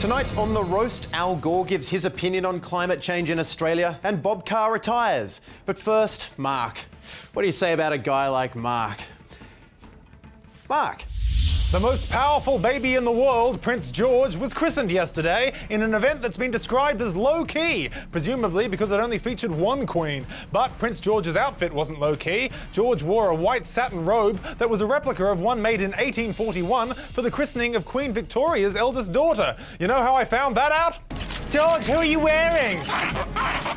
Tonight on The Roast, Al Gore gives his opinion on climate change in Australia and Bob Carr retires. But first, Mark. What do you say about a guy like Mark? Mark. The most powerful baby in the world, Prince George, was christened yesterday in an event that's been described as low-key, presumably because it only featured one queen. But Prince George's outfit wasn't low-key. George wore a white satin robe that was a replica of one made in 1841 for the christening of Queen Victoria's eldest daughter. You know how I found that out? George, who are you wearing?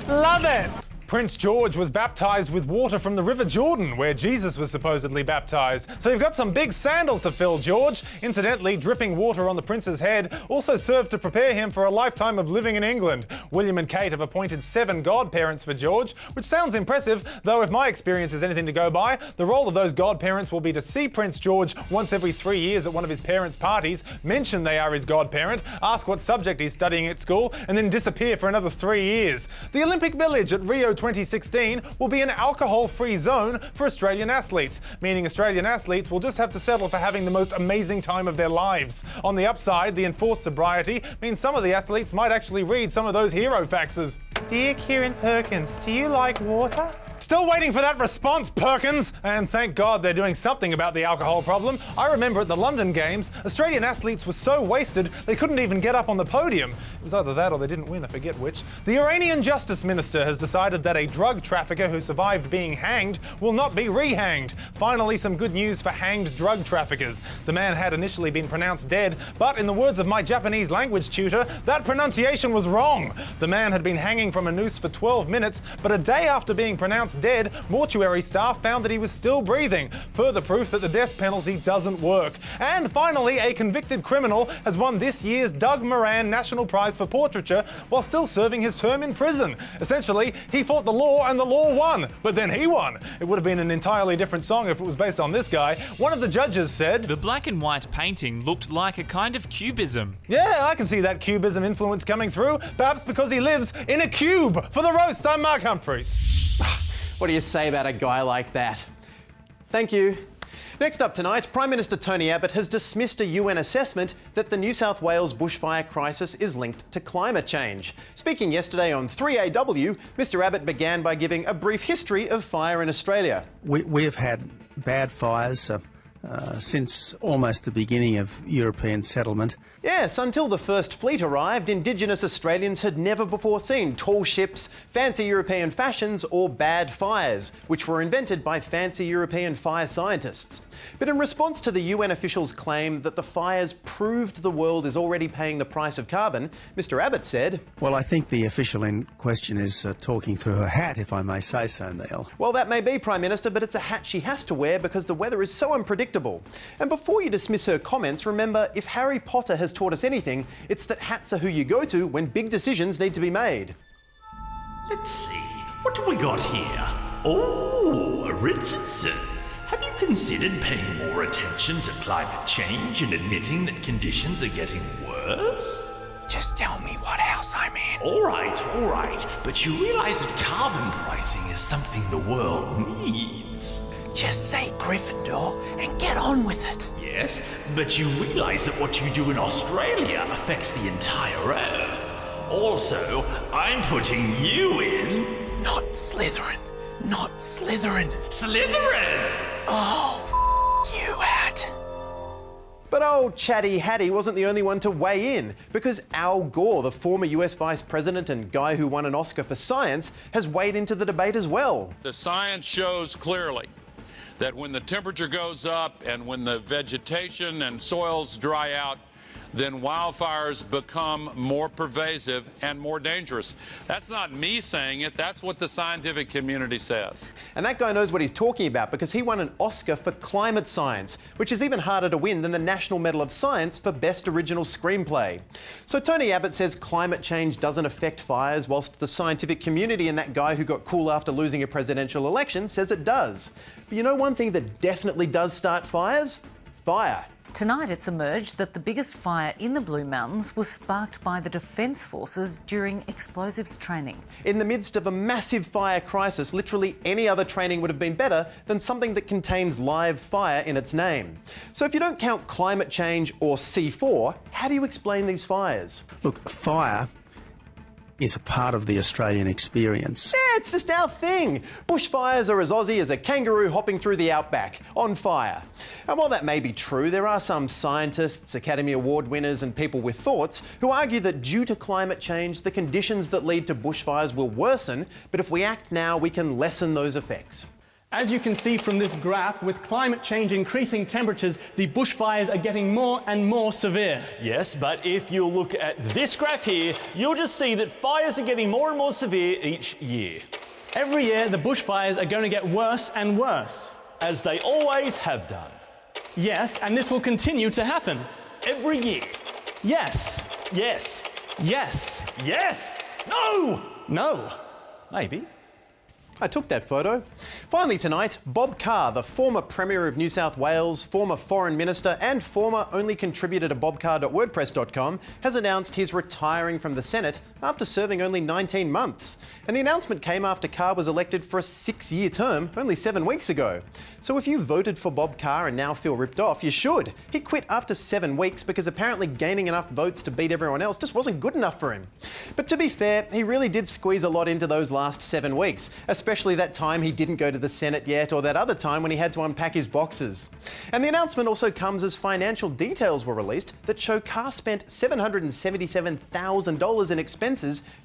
Love it! Prince George was baptised with water from the River Jordan, where Jesus was supposedly baptised. So you've got some big sandals to fill, George. Incidentally, dripping water on the prince's head also served to prepare him for a lifetime of living in England. William and Kate have appointed 7 godparents for George, which sounds impressive, though if my experience is anything to go by, the role of those godparents will be to see Prince George once every 3 years at one of his parents' parties, mention they are his godparent, ask what subject he's studying at school, and then disappear for another 3 years. The Olympic Village at Rio 2016 will be an alcohol-free zone for Australian athletes, meaning Australian athletes will just have to settle for having the most amazing time of their lives. On the upside, the enforced sobriety means some of the athletes might actually read some of those hero faxes. Dear Kieran Perkins, do you like water? Still waiting for that response, Perkins! And thank God they're doing something about the alcohol problem. I remember at the London Games, Australian athletes were so wasted they couldn't even get up on the podium. It was either that or they didn't win, I forget which. The Iranian Justice Minister has decided that a drug trafficker who survived being hanged will not be re-hanged. Finally, some good news for hanged drug traffickers. The man had initially been pronounced dead, but in the words of my Japanese language tutor, that pronunciation was wrong. The man had been hanging from a noose for 12 minutes, but a day after being pronounced dead, mortuary staff found that he was still breathing. Further proof that the death penalty doesn't work. And finally, a convicted criminal has won this year's Doug Moran National Prize for Portraiture while still serving his term in prison. Essentially, he fought the law and the law won. But then he won. It would have been an entirely different song if it was based on this guy. One of the judges said, "The black and white painting looked like a kind of cubism." Yeah, I can see that cubism influence coming through, perhaps because he lives in a cube. For The Roast, I'm Mark Humphries. What do you say about a guy like that? Thank you. Next up tonight, Prime Minister Tony Abbott has dismissed a UN assessment that the New South Wales bushfire crisis is linked to climate change. Speaking yesterday on 3AW, Mr Abbott began by giving a brief history of fire in Australia. We have had bad fires since almost the beginning of European settlement. Yes, until the first fleet arrived, Indigenous Australians had never before seen tall ships, fancy European fashions or bad fires, which were invented by fancy European fire scientists. But in response to the UN officials' claim that the fires proved the world is already paying the price of carbon, Mr Abbott said, "Well, I think the official in question is talking through her hat, if I may say so, Neil." Well, that may be, Prime Minister, but it's a hat she has to wear because the weather is so unpredictable. And before you dismiss her comments, remember, if Harry Potter has taught us anything, it's that hats are who you go to when big decisions need to be made. Let's see, what have we got here? Oh, Richardson. Have you considered paying more attention to climate change and admitting that conditions are getting worse? Just tell me what house I'm in. All right, but you realise that carbon pricing is something the world needs. Just say Gryffindor and get on with it. Yes, but you realise that what you do in Australia affects the entire Earth. Also, I'm putting you in... Not Slytherin. Not Slytherin. Slytherin! Oh, you, Hat. But old Chatty Hattie wasn't the only one to weigh in, because Al Gore, the former US Vice President and guy who won an Oscar for science, has weighed into the debate as well. The science shows clearly that when the temperature goes up and when the vegetation and soils dry out, then wildfires become more pervasive and more dangerous. That's not me saying it, that's what the scientific community says. And that guy knows what he's talking about because he won an Oscar for climate science, which is even harder to win than the National Medal of Science for Best Original Screenplay. So Tony Abbott says climate change doesn't affect fires, whilst the scientific community and that guy who got cool after losing a presidential election says it does. But you know one thing that definitely does start fires? fire. Tonight it's emerged that the biggest fire in the Blue Mountains was sparked by the Defence Forces during explosives training. In the midst of a massive fire crisis, literally any other training would have been better than something that contains live fire in its name. So if you don't count climate change or C4, how do you explain these fires? Look, fire is a part of the Australian experience. Yeah, it's just our thing. Bushfires are as Aussie as a kangaroo hopping through the outback, on fire. And while that may be true, there are some scientists, Academy Award winners and people with thoughts who argue that due to climate change, the conditions that lead to bushfires will worsen, but if we act now, we can lessen those effects. As you can see from this graph, with climate change increasing temperatures, the bushfires are getting more and more severe. Yes, but if you look at this graph here, you'll just see that fires are getting more and more severe each year. Every year, the bushfires are going to get worse and worse. As they always have done. Yes, and this will continue to happen. Every year. Yes. Yes. Yes. Yes. No. No. Maybe. I took that photo. Finally tonight, Bob Carr, the former Premier of New South Wales, former Foreign Minister and former only contributor to bobcarr.wordpress.com, has announced he's retiring from the Senate after serving only 19 months. And the announcement came after Carr was elected for a 6-year term only 7 weeks ago. So if you voted for Bob Carr and now feel ripped off, you should. He quit after 7 weeks because apparently gaining enough votes to beat everyone else just wasn't good enough for him. But to be fair, he really did squeeze a lot into those last 7 weeks, especially that time he didn't go to the Senate yet, or that other time when he had to unpack his boxes. And the announcement also comes as financial details were released that show Carr spent $777,000 in expenses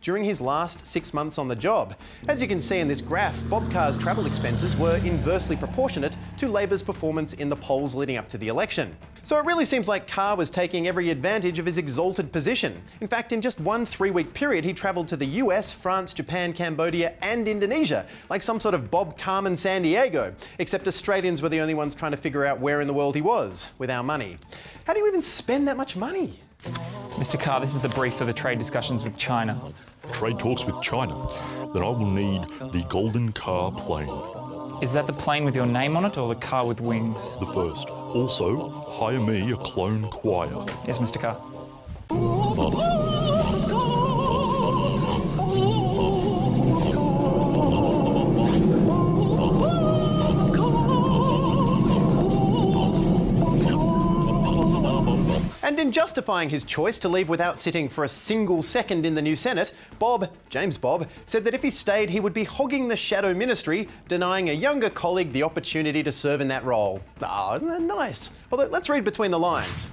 during his last 6 months on the job. As you can see in this graph, Bob Carr's travel expenses were inversely proportionate to Labor's performance in the polls leading up to the election. So it really seems like Carr was taking every advantage of his exalted position. In fact, in just one 3-week period, he travelled to the US, France, Japan, Cambodia and Indonesia, like some sort of Bob Carmen San Diego, except Australians were the only ones trying to figure out where in the world he was with our money. How do you even spend that much money? Mr. Carr, this is the brief for the trade discussions with China. Trade talks with China. Then I will need the Golden Car plane. Is that the plane with your name on it or the car with wings? The first. Also, hire me a clone choir. Yes, Mr. Carr. And in justifying his choice to leave without sitting for a single second in the new Senate, James Bob, said that if he stayed, he would be hogging the shadow ministry, denying a younger colleague the opportunity to serve in that role. Ah, isn't that nice? Although, let's read between the lines.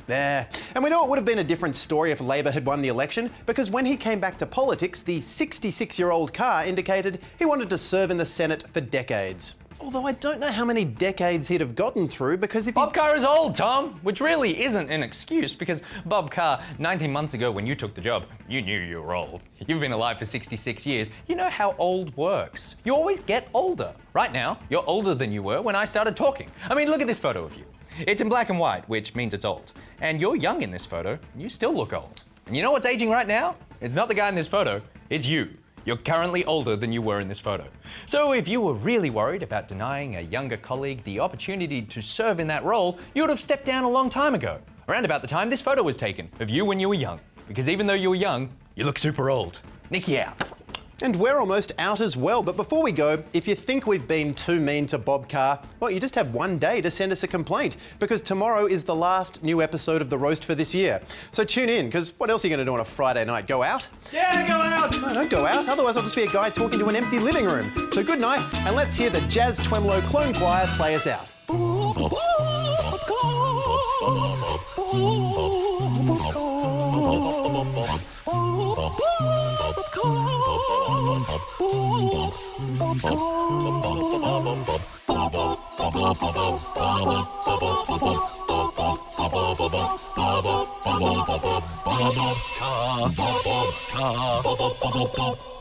There. And we know it would have been a different story if Labor had won the election, because when he came back to politics, the 66-year-old Carr indicated he wanted to serve in the Senate for decades. Although I don't know how many decades he'd have gotten through, because if Bob Carr is old, Tom, which really isn't an excuse, because Bob Carr, 19 months ago when you took the job, you knew you were old. You've been alive for 66 years. You know how old works. You always get older. Right now, you're older than you were when I started talking. I mean, look at this photo of you. It's in black and white, which means it's old. And you're young in this photo, and you still look old. And you know what's aging right now? It's not the guy in this photo, it's you. You're currently older than you were in this photo. So if you were really worried about denying a younger colleague the opportunity to serve in that role, you would have stepped down a long time ago, around about the time this photo was taken of you when you were young. Because even though you were young, you look super old. Nicky out. And we're almost out as well. But before we go, if you think we've been too mean to Bob Carr, well, you just have one day to send us a complaint, because tomorrow is the last new episode of The Roast for this year. So tune in, because what else are you going to do on a Friday night? Go out? Yeah, go out! No, don't go out. Otherwise I'll just be a guy talking to an empty living room. So good night, and let's hear the Jazz Twemlow Clone Choir play us out. Bob Carr.